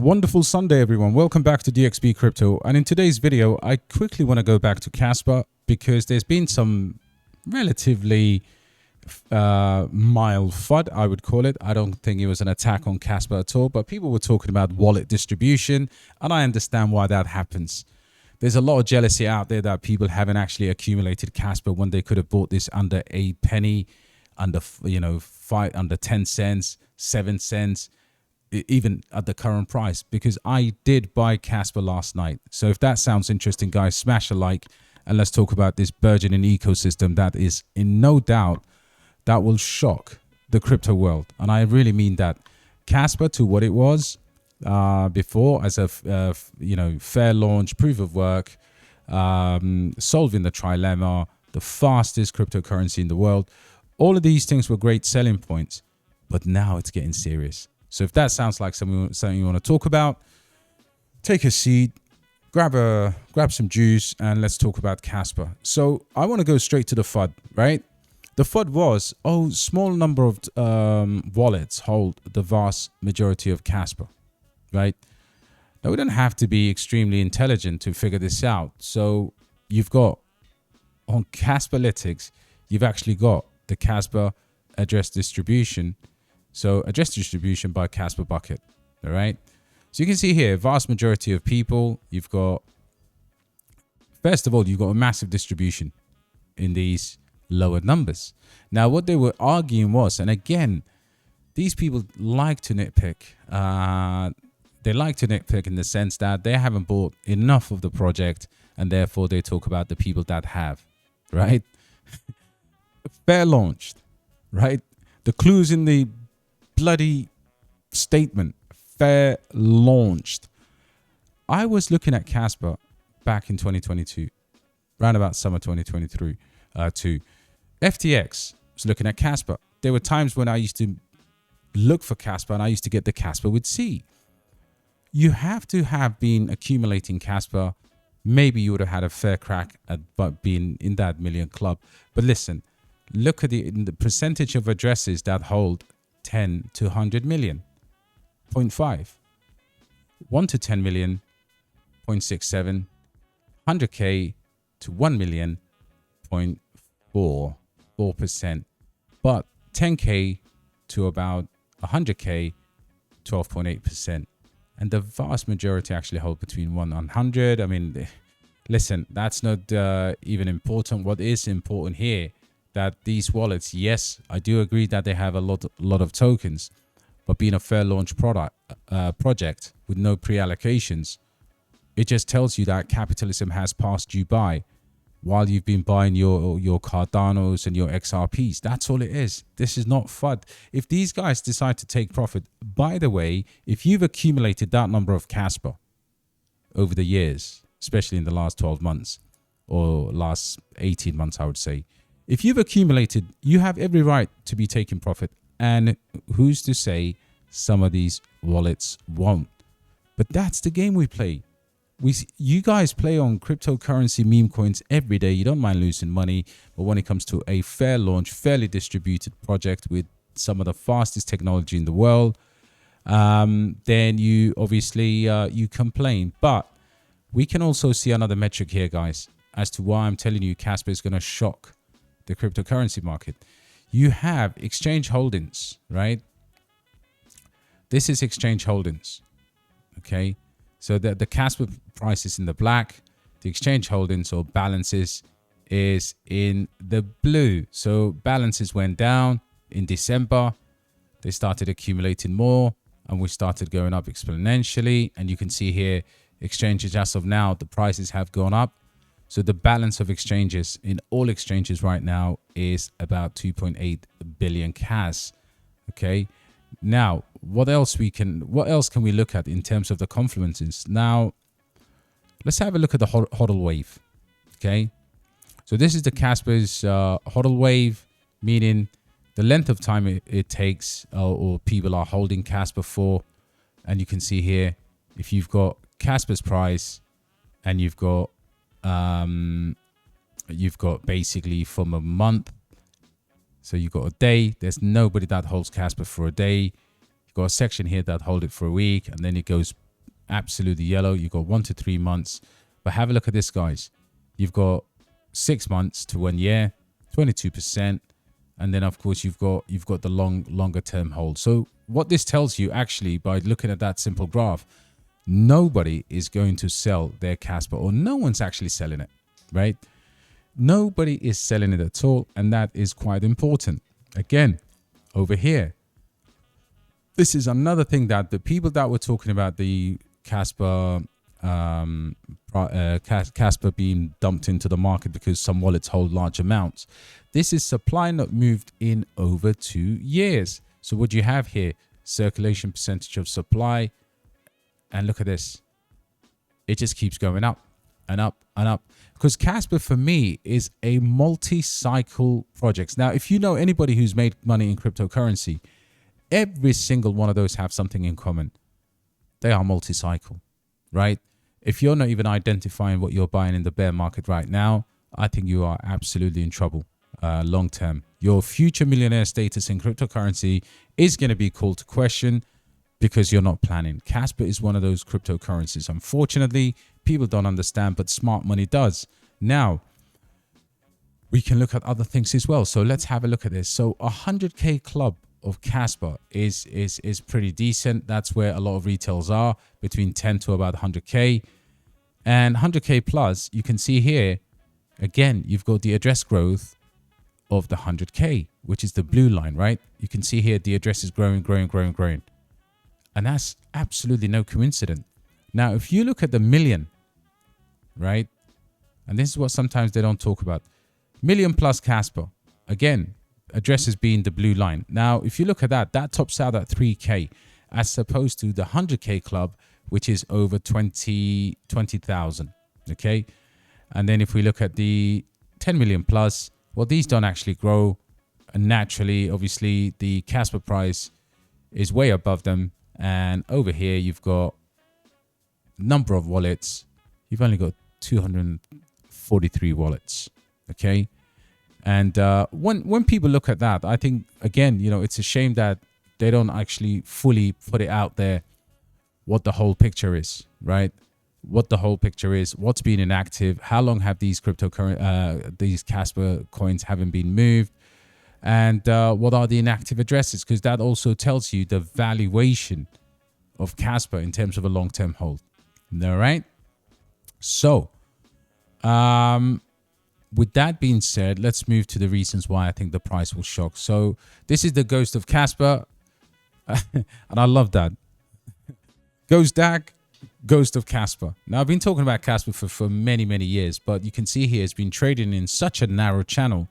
Wonderful Sunday, everyone. Welcome back to DXB Crypto. And in today's video, I quickly want to go back to Kaspa because there's been some relatively mild FUD, I would call it. I don't think it was an attack on Kaspa at all, but people were talking about wallet distribution, and I understand why that happens. There's a lot of jealousy out there that people haven't actually accumulated Kaspa when they could have bought this under a penny, under under 10 cents, 7 cents. Even at the current price, because I did buy Kaspa last night. So if that sounds interesting, guys, smash a like and let's talk about this burgeoning ecosystem that is in no doubt that will shock the crypto world. And I really mean that. Kaspa, to what it was before, as a fair launch, proof of work, solving the trilemma, the fastest cryptocurrency in the world. All of these things were great selling points, but now it's getting serious. So if that sounds like something you want to talk about, take a seat, grab some juice, and let's talk about Kaspa. So I want to go straight to the FUD, right? The FUD was, small number of wallets hold the vast majority of Kaspa, right? Now, we don't have to be extremely intelligent to figure this out. So you've got, on Kaspalytics, you've actually got the Kaspa address distribution. So address distribution by Kaspa bucket. All right. So you can see here, vast majority of people, you've got, first of all, you've got a massive distribution in these lower numbers. Now, what they were arguing was, and again, these people like to nitpick. They like to nitpick in the sense that they haven't bought enough of the project, and therefore they talk about the people that have, right? Fair launched, right? The clues in the bloody statement, fair launched. I was looking at Kaspa back in 2022, around about summer 2023. FTX was looking at Kaspa. There were times when I used to look for Kaspa and I used to get the Kaspa with C. You have to have been accumulating Kaspa. Maybe you would have had a fair crack at being in that million club. But listen, look at the percentage of addresses that hold 10 to 100 million, 0.5, 1 to 10 million, 0.67, 100K to 1 million, 0.4%, but 10K to about 100K, 12.8%. And the vast majority actually hold between 1 and 100. I mean, listen, that's not even important. What is important here, that these wallets, yes, I do agree that they have a lot of tokens, but being a fair launch project with no pre-allocations, it just tells you that capitalism has passed you by while you've been buying your Cardanos and your XRPs. That's all it is. This is not FUD. If these guys decide to take profit, by the way, if you've accumulated that number of Kaspa over the years, especially in the last 12 months or last 18 months, I would say, if you've accumulated, you have every right to be taking profit. And who's to say some of these wallets won't? But that's the game we play. You guys play on cryptocurrency meme coins every day. You don't mind losing money. But when it comes to a fair launch, fairly distributed project with some of the fastest technology in the world, then you obviously you complain. But we can also see another metric here, guys, as to why I'm telling you Kaspa is going to shock the cryptocurrency market. You have exchange holdings, right? This is exchange holdings. Okay. So the Kaspa price is in the black. The exchange holdings or balances is in the blue. So balances went down in December. They started accumulating more and we started going up exponentially. And you can see here, exchanges as of now, the prices have gone up. So the balance of exchanges in all exchanges right now is about 2.8 billion Kas. Okay. Now, what else can we look at in terms of the confluences? Now, let's have a look at the HODL wave. Okay. So this is the Kaspa'S HODL wave, meaning the length of time it takes or people are holding Kaspa for. And you can see here, if you've got Kaspa'S price and you've got basically from a month. So you've got a day. There's nobody that holds Kaspa for a day. You've got a section here that hold it for a week, and then it goes absolutely yellow. You've got 1 to 3 months. But have a look at this, guys. You've got 6 months to 1 year, 22%. And then, of course, you've got the longer term hold. So what this tells you, actually, by looking at that simple graph, nobody is going to sell their Caspa, or no one's actually selling it, right? Nobody is selling it at all. And that is quite important. Again, over here, this is another thing that the people that were talking about the Caspa being dumped into the market because some wallets hold large amounts. This is supply not moved in over 2 years. So what you have here, circulation percentage of supply, and look at this. It just keeps going up and up and up. Because Caspa, for me, is a multi-cycle project. Now, if you know anybody who's made money in cryptocurrency, every single one of those have something in common. They are multi-cycle, right? If you're not even identifying what you're buying in the bear market right now, I think you are absolutely in trouble long term. Your future millionaire status in cryptocurrency is going to be called to question because you're not planning. Caspa is one of those cryptocurrencies. Unfortunately, people don't understand, but smart money does. Now, we can look at other things as well. So let's have a look at this. So 100K club of Caspa is pretty decent. That's where a lot of retails are, between 10 to about 100K. And 100K plus, you can see here, again, you've got the address growth of the 100K, which is the blue line, right? You can see here the address is growing. And that's absolutely no coincidence. Now, if you look at the million, right? And this is what sometimes they don't talk about. Million plus Caspa. Again, addresses being the blue line. Now, if you look at that, that tops out at 3K as opposed to the 100K club, which is over 20,000. Okay. And then if we look at the 10 million plus, well, these don't actually grow. And naturally, obviously, the Caspa price is way above them. And over here, you've got number of wallets. You've only got 243 wallets. Okay. And when people look at that, I think, again, you know, it's a shame that they don't actually fully put it out there what the whole picture is, right? What the whole picture is, what's been inactive, how long have these these Caspa coins haven't been moved, and what are the inactive addresses? Because that also tells you the valuation of Caspa in terms of a long-term hold. All right. So, with that being said, let's move to the reasons why I think the price will shock. So this is the ghost of Caspa. And I love that. Ghost DAG, ghost of Caspa. Now, I've been talking about Caspa for many, many years, but you can see here it's been trading in such a narrow channel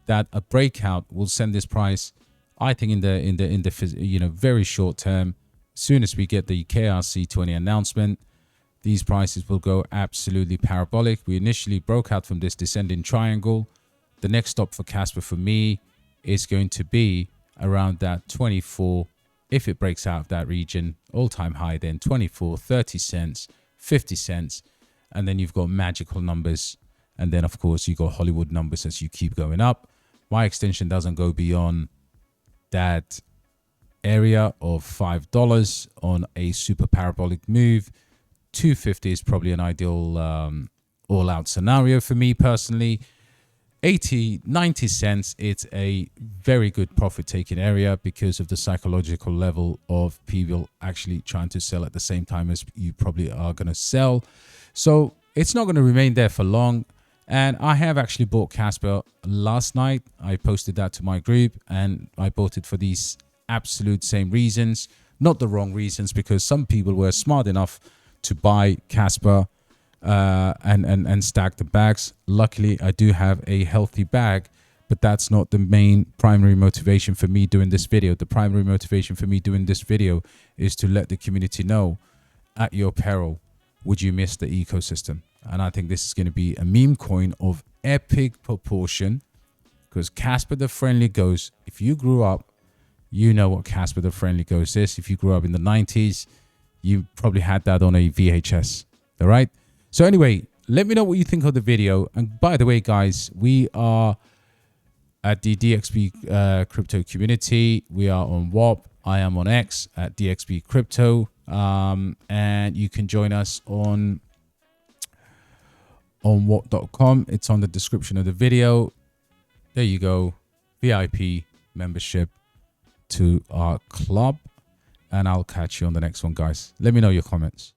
that a breakout will send this price, I think, in the very short term. As soon as we get the KRC20 announcement, these prices will go absolutely parabolic. We initially broke out from this descending triangle. The next stop for Caspa for me is going to be around that 24. If it breaks out of that region, all-time high, then 24, 30 cents, 50 cents. And then you've got magical numbers. And then, of course, you got Hollywood numbers as you keep going up. My extension doesn't go beyond that area of $5 on a super parabolic move. 250 is probably an ideal all-out scenario for me personally. 80, 90 cents, it's a very good profit-taking area because of the psychological level of people actually trying to sell at the same time as you probably are going to sell. So it's not going to remain there for long. And I have actually bought Caspa last night. I posted that to my group, and I bought it for these absolute same reasons. Not the wrong reasons, because some people were smart enough to buy Caspa and stack the bags. Luckily, I do have a healthy bag, but that's not the main primary motivation for me doing this video. The primary motivation for me doing this video is to let the community know, at your peril, would you miss the ecosystem? And I think this is going to be a meme coin of epic proportion, because Caspa the Friendly Ghost, if you grew up, you know what Caspa the Friendly Ghost is. If you grew up in the 90s, you probably had that on a VHS. All right. So anyway, let me know what you think of the video. And by the way, guys, we are at the DXB crypto community. We are on WAP. I am on X at DXB Crypto. And you can join us on what.com. It's on the description of the video. There you go. VIP membership to our club. And I'll catch you on the next one, guys. Let me know your comments.